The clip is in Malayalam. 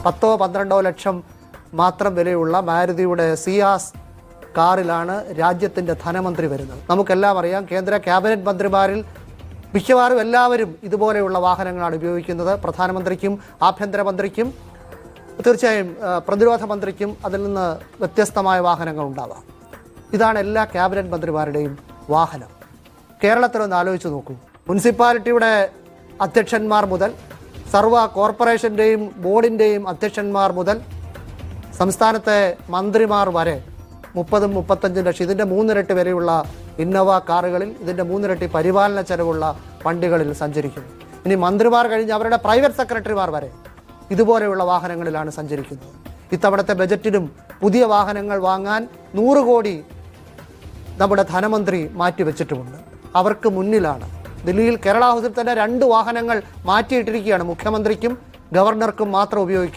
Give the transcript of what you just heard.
10-12 ലക്ഷം മാത്രം വിലയുള്ള മാരുതിയുടെ സിയാസ് കാറിലാണ് രാജ്യത്തിൻ്റെ ധനമന്ത്രി വരുന്നത്. നമുക്കെല്ലാം അറിയാം, കേന്ദ്ര ക്യാബിനറ്റ് മന്ത്രിമാരിൽ മിക്കവാറും എല്ലാവരും ഇതുപോലെയുള്ള വാഹനങ്ങളാണ് ഉപയോഗിക്കുന്നത്. പ്രധാനമന്ത്രിക്കും ആഭ്യന്തരമന്ത്രിക്കും തീർച്ചയായും പ്രതിരോധ മന്ത്രിക്കും അതിൽ നിന്ന് വ്യത്യസ്തമായ വാഹനങ്ങൾ ഉണ്ടാവാം. ഇതാണ് എല്ലാ ക്യാബിനറ്റ് മന്ത്രിമാരുടെയും വാഹനം. കേരളത്തിലൊന്ന് ആലോചിച്ച് നോക്കൂ. മുനിസിപ്പാലിറ്റിയുടെ അധ്യക്ഷന്മാർ മുതൽ സർവ്വ കോർപ്പറേഷൻ്റെയും ബോർഡിൻ്റെയും അധ്യക്ഷന്മാർ മുതൽ സംസ്ഥാനത്തെ മന്ത്രിമാർ വരെ 30-35 ലക്ഷം, ഇതിൻ്റെ 3 ഇരട്ടി വരെയുള്ള ഇന്നോവ കാറുകളിൽ, ഇതിൻ്റെ 3 ഇരട്ടി പരിപാലന ചെലവുള്ള വണ്ടികളിൽ സഞ്ചരിക്കുന്നു. ഇനി മന്ത്രിമാർ കഴിഞ്ഞ് അവരുടെ പ്രൈവറ്റ് സെക്രട്ടറിമാർ വരെ ഇതുപോലെയുള്ള വാഹനങ്ങളിലാണ് സഞ്ചരിക്കുന്നത്. ഇത്തവണത്തെ ബജറ്റിലും പുതിയ വാഹനങ്ങൾ വാങ്ങാൻ 100 കോടി നമ്മുടെ ധനമന്ത്രി മാറ്റിവെച്ചിട്ടുമുണ്ട്. അവർക്ക് മുന്നിലാണ്. ദില്ലിയിൽ കേരള ഹൗസിൽ തന്നെ 2 വാഹനങ്ങൾ മാറ്റിയിട്ടിരിക്കുകയാണ്, മുഖ്യമന്ത്രിക്കും ഗവർണർക്കും മാത്രം ഉപയോഗിക്കാൻ.